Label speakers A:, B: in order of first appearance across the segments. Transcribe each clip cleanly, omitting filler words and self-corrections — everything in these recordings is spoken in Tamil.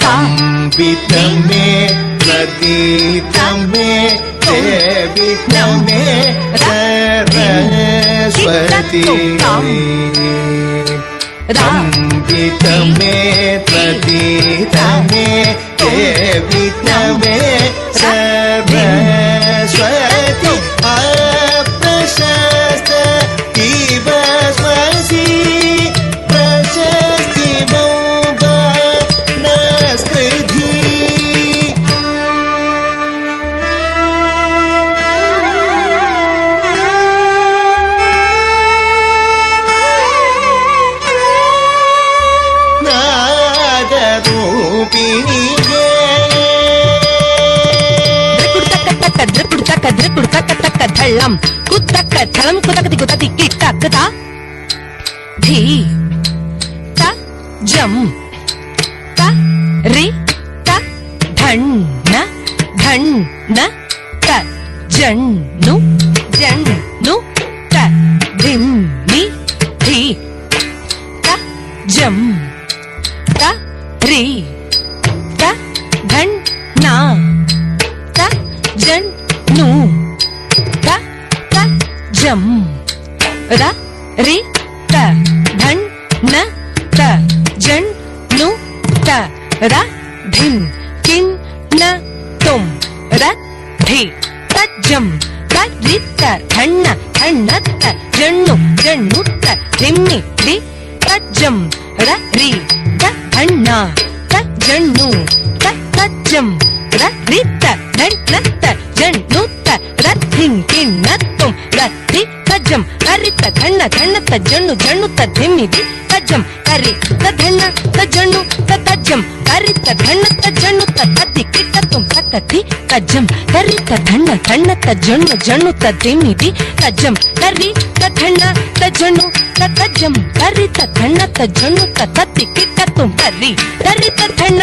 A: तम्बितमे प्रतीतमे देवितमे सरस्वती तम्बितमे प्रतीतमे देवितमे सरस्वती अप्रशस्त इव स्वसी प्रशस्ति नस्कृति नादरूपिणी
B: धल्लम कुतक थलम कुतकति कुतति किटकता धी त जम त रि त धन त जन्नु त धिम्मि धी त जम त रि त धन त जन्नु जम र रि त धन न त जन नु त र धिन किन न तुम र धी तजम त रि त धन त जन्नु त धिम्मि रि तजम र रि त धन त जन्नु त तजम र रि त धन त जन्नु त र धिन किन न तुम र रि तजम हरि त धन त जन्नु त धिम्मि रि तजम हरि त धन त जन्नु त तजम हरि त धन त जन्नु त तति किट तुम तति तजम हरि त धन त जन्नु त धिम्मि रि तजम हरि त धन त जन्नु त तजम हरि त धन त जन्नु त तति किट तुम हरि त धन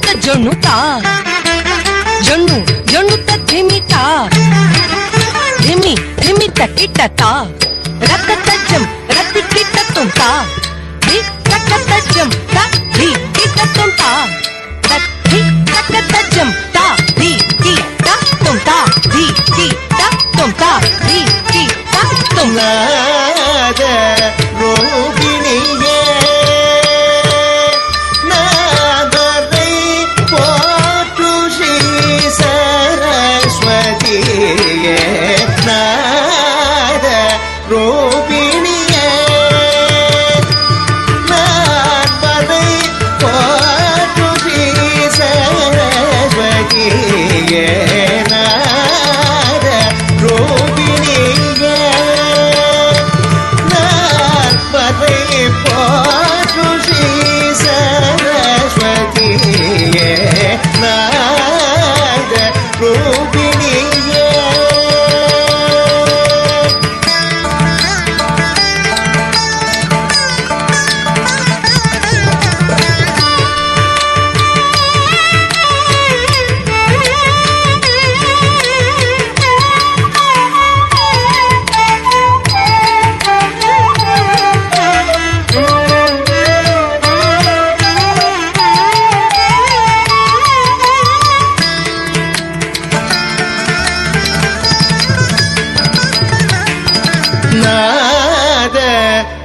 B: त जन्नु त जन्नु त धिम्मि ता धिम्मि त किट ता रक तजम रति किट तुम ता धी रक तजम ता धी किट तुम ता रति रक तजम ता धी की ता तुम ता धी की ता तुम ता धी की ता तुम
A: नाद रोगिणी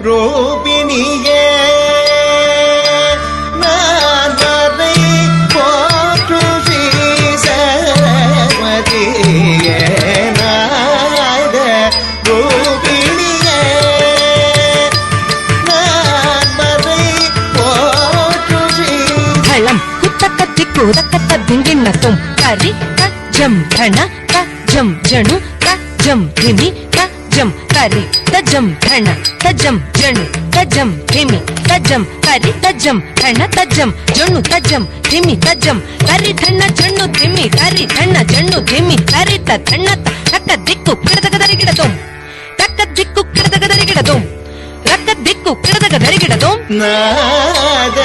A: ரோபிணியே நான் வரை போற்று ஸ்ரீ சரஸ்வதியே நாத ரோபிணியே நான் வரை போற்று ஸ்ரீ
B: தளம் குத்தக்கத்தி கூதக்கத்த திங்கிண்ணத்தும் கரி தஜம் தன தஜம் ஜனு தஜம் திமி तजम हरि तजम धन तजम जनु तजम धिमि तजम हरि तजम धन तजम जनु तजम धिमि तजम हरि धन जनु धिमि हरि धन जनु धिमि हरि त धन तक दिक्कु किडदगदरिगिडदोम तक दिक्कु किडदगदरिगिडदोम रक दिक्कु किडदगदरिगिडदोम
A: नाद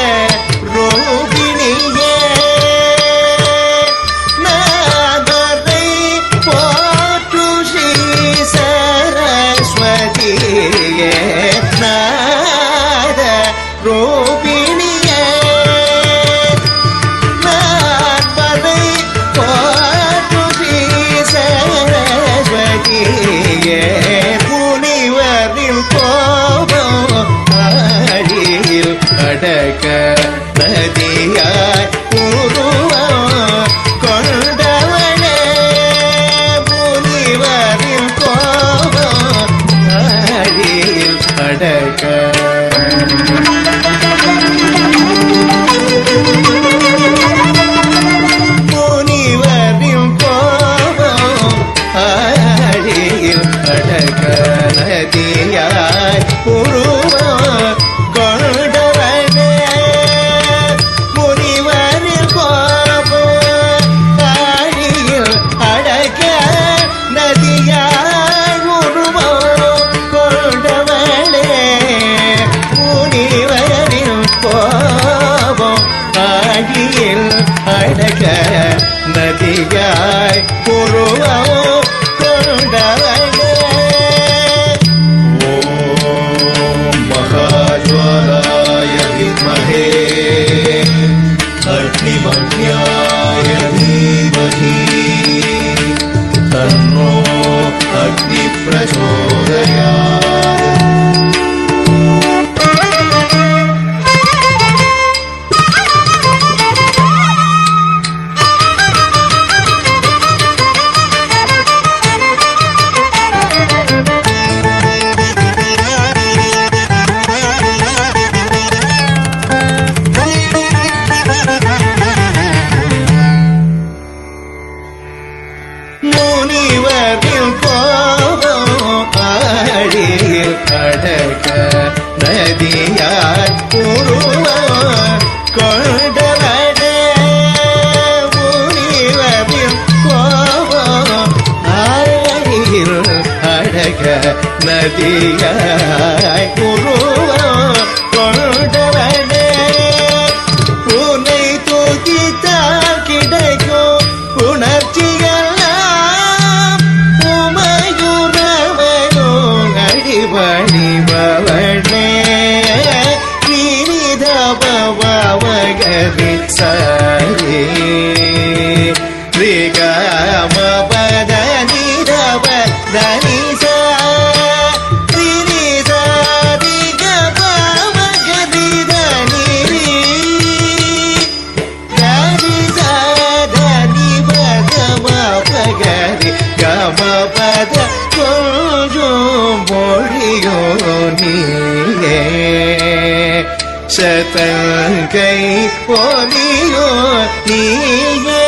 A: रोगिणिये அடக்க முனிவரின் கோபம் ஆழியில் அடக்க நதியாய் உருவம் கொண்டவனே முனிவரின் கோபம் ஆழியில் அடக்க நதியாய் உருவம் கொண்டவனே முனிவரின் கோபம் ஆழியில் அடக்க நதியாய் உருவம் கொண்டவனே ஓம் மகாஜ்வாலாய வித்மஹே அக்னிமன்யாய தீமஹி தன்னோ அக்னி பிரச்சோதயாத் முனிவரின் கோபம் ஆழியில் அடக்க நதியாய் உருவம் கொண்டவனே முனிவரின் கோபம் ஆழியில் அடக்க நதியாய் உருவம் கொண்டவனே உன்னை தூக்கித்தால் கிடைக்கும் உணர்ச்சியெல்லாம் உமையுறவனும் அடிபணிபவனே கிரிதபவகரி சரி ரிகம பத நிதப தனிச கமபத கொஞ்சம் மொழியோ நீயே சதங்கை பொலியோ நீயே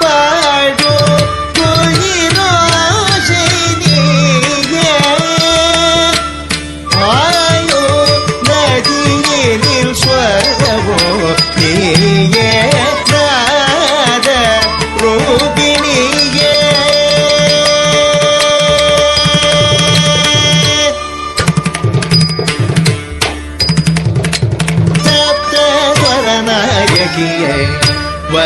A: பாடோ குயிரோ நீயே ஆயோ நதியினில் ஸ்வரவோ நீயே நாத ரூபிணியே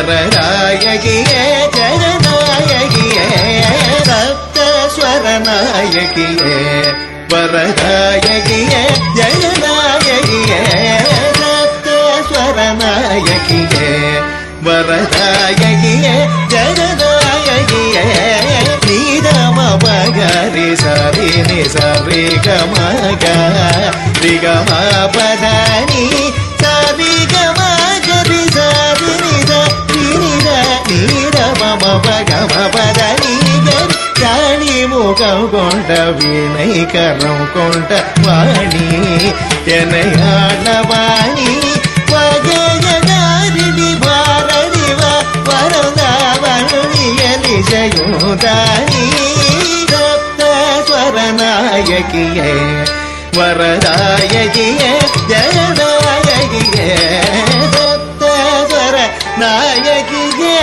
A: வரநாயகியே ஜனநாயகியே சப்த ஸ்வரநாயகியே வரநாயகியே ஜனநாயகியே சப்த ஸ்வரநாயகியே வரநாயகியே ஜனநாயகியே நீதம பகரி சரி நி சரி கமக ரிகம பதனி சரி கம கரி சரி நித நித நீத மம பகம பதனி கரி காணி முகம் கொண்ட வீணை கரம் கொண்ட வாணி என்னை ஆளவாணி வகையதாரிணி பாரதி வரதாவணியலி ஜயோதானி சப்த ஸ்வரநாயகியே வரதாயகியே ஜனநாயகியே சப்த ஸ்வர நாயகியே